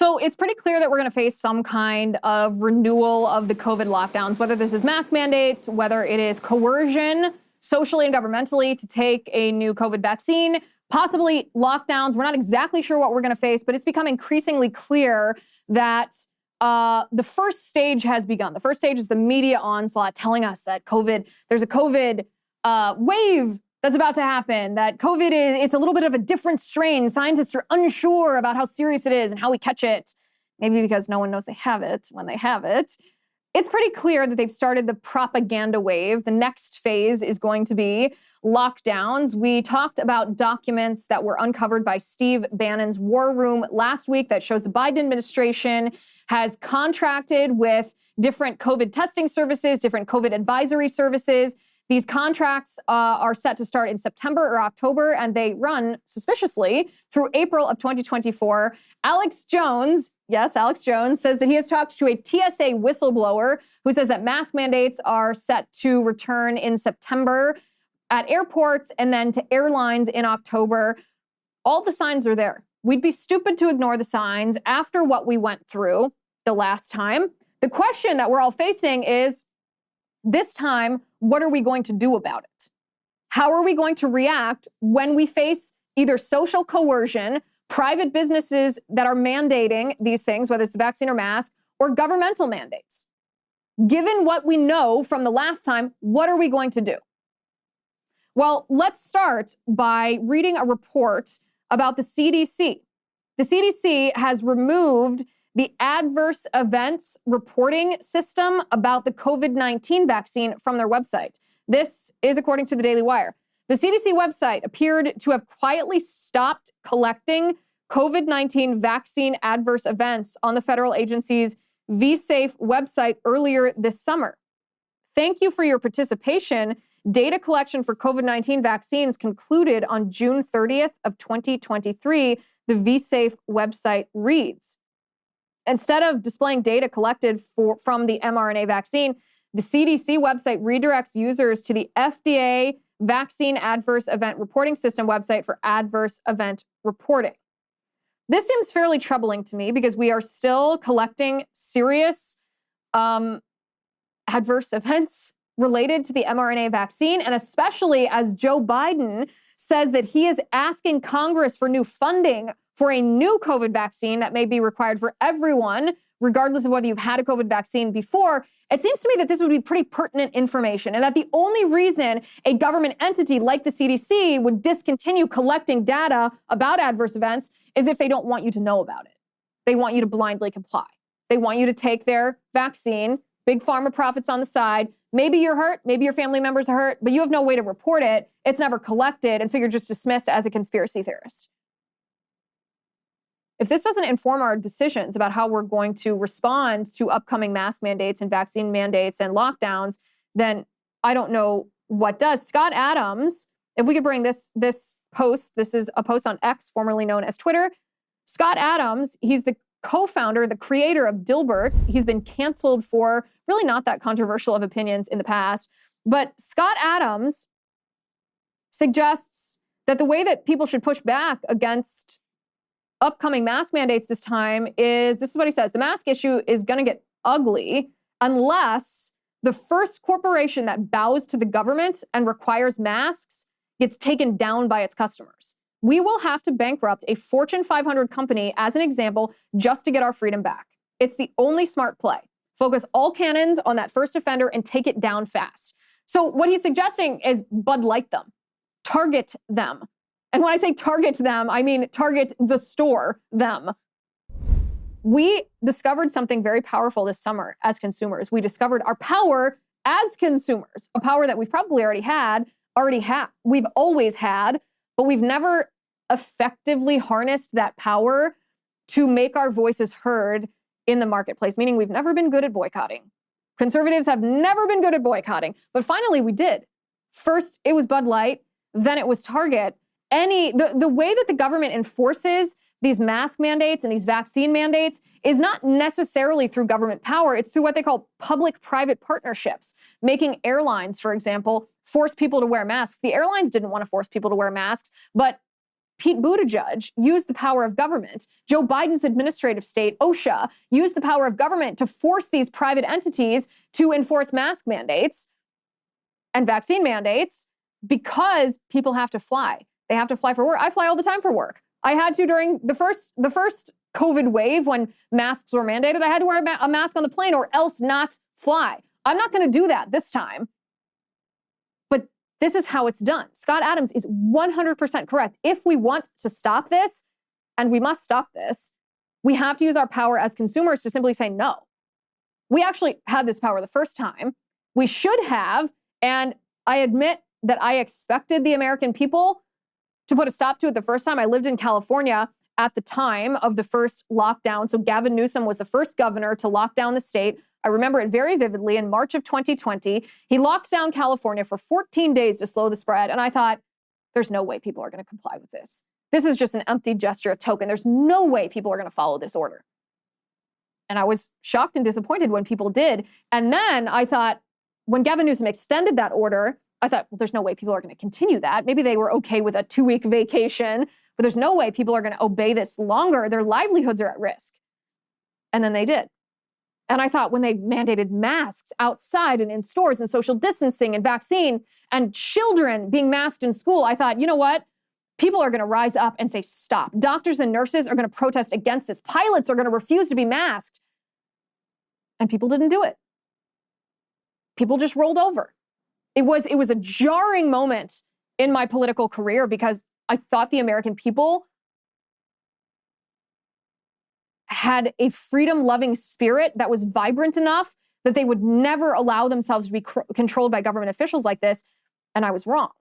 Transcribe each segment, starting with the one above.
So it's pretty clear that we're going to face some kind of renewal of the COVID lockdowns, whether this is mask mandates, whether it is coercion socially and governmentally to take a new COVID vaccine, possibly lockdowns. We're not exactly sure what we're going to face, but it's become increasingly clear that the first stage has begun. The first stage is the media onslaught telling us that there's a COVID wave that's about to happen, that it's a little bit of a different strain. Scientists are unsure about how serious it is and how we catch it, maybe because no one knows they have it when they have it. It's pretty clear that they've started the propaganda wave. The next phase is going to be lockdowns. We talked about documents that were uncovered by Steve Bannon's War Room last week that shows the Biden administration has contracted with different COVID testing services, different COVID advisory services. These contracts are set to start in September or October, and they run suspiciously through April of 2024. Alex Jones, yes, Alex Jones, says that he has talked to a TSA whistleblower who says that mask mandates are set to return in September at airports and then to airlines in October. All the signs are there. We'd be stupid to ignore the signs after what we went through the last time. The question that we're all facing is, this time, what are we going to do about it? How are we going to react when we face either social coercion, private businesses that are mandating these things, whether it's the vaccine or mask, or governmental mandates? Given what we know from the last time, what are we going to do? Well, let's start by reading a report about the CDC. The CDC has removed the adverse events reporting system about the COVID-19 vaccine from their website. This is according to the Daily Wire. The CDC website appeared to have quietly stopped collecting COVID-19 vaccine adverse events on the federal agency's vSafe website earlier this summer. Thank you for your participation. Data collection for COVID-19 vaccines concluded on June 30th of 2023, the vSafe website reads. Instead of displaying data collected from the mRNA vaccine, the CDC website redirects users to the FDA Vaccine Adverse Event Reporting System website for adverse event reporting. This seems fairly troubling to me because we are still collecting serious adverse events related to the mRNA vaccine, and especially as Joe Biden says that he is asking Congress for new funding for a new COVID vaccine that may be required for everyone, regardless of whether you've had a COVID vaccine before. It seems to me that this would be pretty pertinent information, and that the only reason a government entity like the CDC would discontinue collecting data about adverse events is if they don't want you to know about it. They want you to blindly comply. They want you to take their vaccine, big pharma profits on the side. Maybe you're hurt, maybe your family members are hurt, but you have no way to report it. It's never collected, and so you're just dismissed as a conspiracy theorist. If this doesn't inform our decisions about how we're going to respond to upcoming mask mandates and vaccine mandates and lockdowns, then I don't know what does. Scott Adams, if we could bring this post, this is a post on X, formerly known as Twitter. Scott Adams, he's the co-founder, the creator of Dilbert. He's been canceled for really not that controversial of opinions in the past. But Scott Adams suggests that the way that people should push back against upcoming mask mandates this time is, this is what he says, the mask issue is going to get ugly unless the first corporation that bows to the government and requires masks gets taken down by its customers. We will have to bankrupt a Fortune 500 company, as an example, just to get our freedom back. It's the only smart play. Focus all cannons on that first offender and take it down fast. So what he's suggesting is Bud Light them, target them. And when I say target them, I mean target the store them. We discovered something very powerful this summer as consumers. We discovered our power as consumers, a power that we've probably already had, we've always had, but we've never effectively harnessed that power to make our voices heard in the marketplace, meaning we've never been good at boycotting. Conservatives have never been good at boycotting, but finally we did. First, it was Bud Light, then it was Target. The way that the government enforces these mask mandates and these vaccine mandates is not necessarily through government power. It's through what they call public-private partnerships, making airlines, for example, force people to wear masks. The airlines didn't want to force people to wear masks, but Pete Buttigieg used the power of government. Joe Biden's administrative state, OSHA, used the power of government to force these private entities to enforce mask mandates and vaccine mandates because people have to fly. They have to fly for work. I fly all the time for work. I had to during the first COVID wave when masks were mandated. I had to wear a mask on the plane or else not fly. I'm not going to do that this time. But this is how it's done. Scott Adams is 100% correct. If we want to stop this, and we must stop this, we have to use our power as consumers to simply say no. We actually had this power the first time. We should have, and I admit that I expected the American people to put a stop to it the first time. I lived in California at the time of the first lockdown. So Gavin Newsom was the first governor to lock down the state. I remember it very vividly. In March of 2020, he locked down California for 14 days to slow the spread. And I thought, there's no way people are going to comply with this. This is just an empty gesture, a token. There's no way people are going to follow this order. And I was shocked and disappointed when people did. And then I thought, when Gavin Newsom extended that order, I thought, well, there's no way people are going to continue that. Maybe they were okay with a 2-week vacation, but there's no way people are going to obey this longer. Their livelihoods are at risk. And then they did. And I thought when they mandated masks outside and in stores and social distancing and vaccine and children being masked in school, I thought, you know what? People are going to rise up and say, stop. Doctors and nurses are going to protest against this. Pilots are going to refuse to be masked. And people didn't do it. People just rolled over. It was a jarring moment in my political career because I thought the American people had a freedom-loving spirit that was vibrant enough that they would never allow themselves to be controlled by government officials like this, and I was wrong.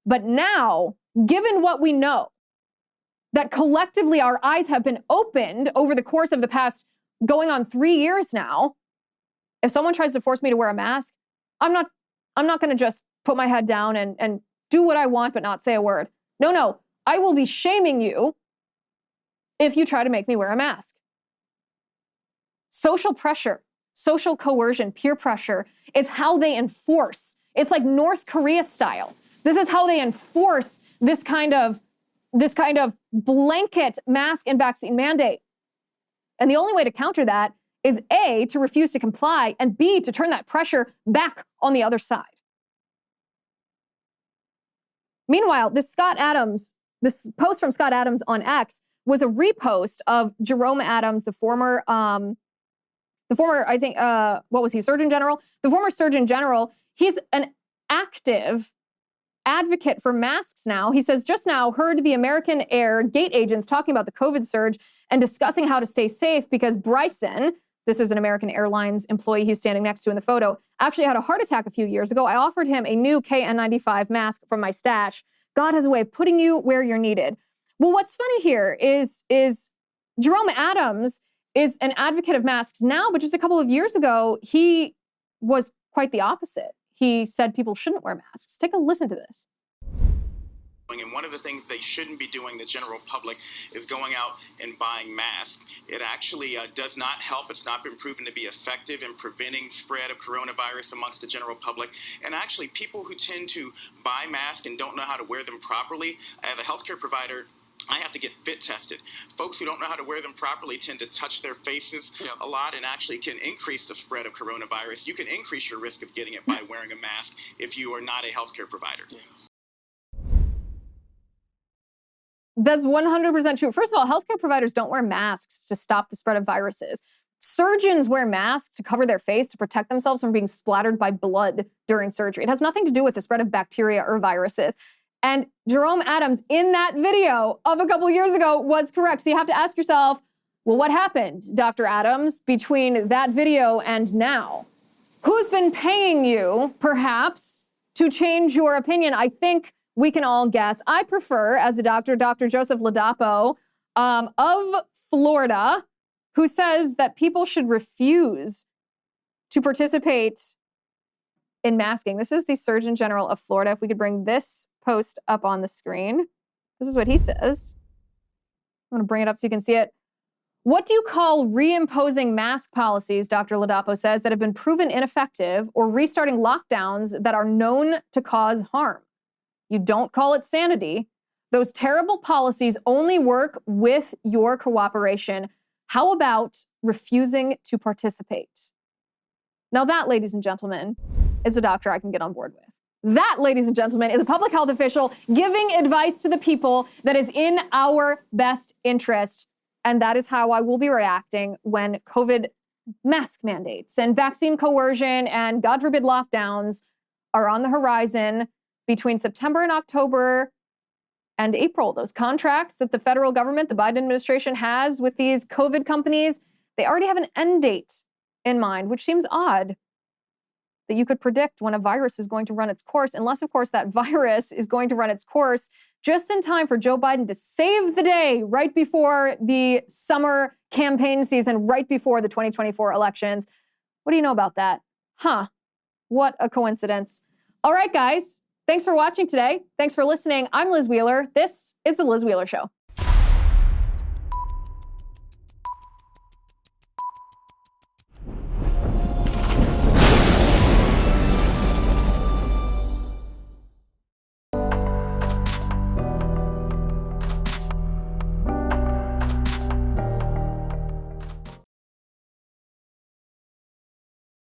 But now, given what we know, that collectively our eyes have been opened over the course of the past going on 3 years now, if someone tries to force me to wear a mask, I'm not going to just put my head down and do what I want but not say a word. No, I will be shaming you if you try to make me wear a mask. Social pressure, social coercion, peer pressure is how they enforce. It's like North Korea style. This is how they enforce this kind of blanket mask and vaccine mandate. And the only way to counter that is A, to refuse to comply, and B, to turn that pressure back on the other side. Meanwhile, this post from Scott Adams on X was a repost of Jerome Adams, the former, I think, what was he, Surgeon General? The former Surgeon General. He's an active advocate for masks now. He says, just now heard the American Air gate agents talking about the COVID surge and discussing how to stay safe because Bryson, this is an American Airlines employee he's standing next to in the photo, actually had a heart attack a few years ago. I offered him a new KN95 mask from my stash. God has a way of putting you where you're needed. Well, what's funny here is Jerome Adams is an advocate of masks now, but just a couple of years ago, he was quite the opposite. He said people shouldn't wear masks. Take a listen to this. And one of the things they shouldn't be doing, the general public, is going out and buying masks. It actually does not help. It's not been proven to be effective in preventing spread of coronavirus amongst the general public. And actually, people who tend to buy masks and don't know how to wear them properly, as a healthcare provider, I have to get fit tested. Folks who don't know how to wear them properly tend to touch their faces a lot and actually can increase the spread of coronavirus. You can increase your risk of getting it by wearing a mask if you are not a healthcare provider. That's 100% true. First of all, healthcare providers don't wear masks to stop the spread of viruses. Surgeons wear masks to cover their face to protect themselves from being splattered by blood during surgery. It has nothing to do with the spread of bacteria or viruses. And Jerome Adams in that video of a couple years ago was correct. So you have to ask yourself, well, what happened, Dr. Adams, between that video and now? Who's been paying you, perhaps, to change your opinion? I think we can all guess. I prefer, as a doctor, Dr. Joseph Ladapo of Florida, who says that people should refuse to participate in masking. This is the Surgeon General of Florida. If we could bring this post up on the screen. This is what he says. I'm going to bring it up so you can see it. What do you call reimposing mask policies, Dr. Ladapo says, that have been proven ineffective or restarting lockdowns that are known to cause harm? You don't call it sanity, Those terrible policies only work with your cooperation. How about refusing to participate? Now that, ladies and gentlemen, is a doctor I can get on board with. That, ladies and gentlemen, is a public health official giving advice to the people that is in our best interest. And that is how I will be reacting when COVID mask mandates and vaccine coercion and, God forbid, lockdowns are on the horizon between September and October and April. Those contracts that the federal government, the Biden administration has with these COVID companies, they already have an end date in mind, which seems odd that you could predict when a virus is going to run its course, unless, of course, that virus is going to run its course just in time for Joe Biden to save the day right before the summer campaign season, right before the 2024 elections. What do you know about that? Huh. What a coincidence. All right, guys. Thanks for watching today. Thanks for listening. I'm Liz Wheeler. This is The Liz Wheeler Show.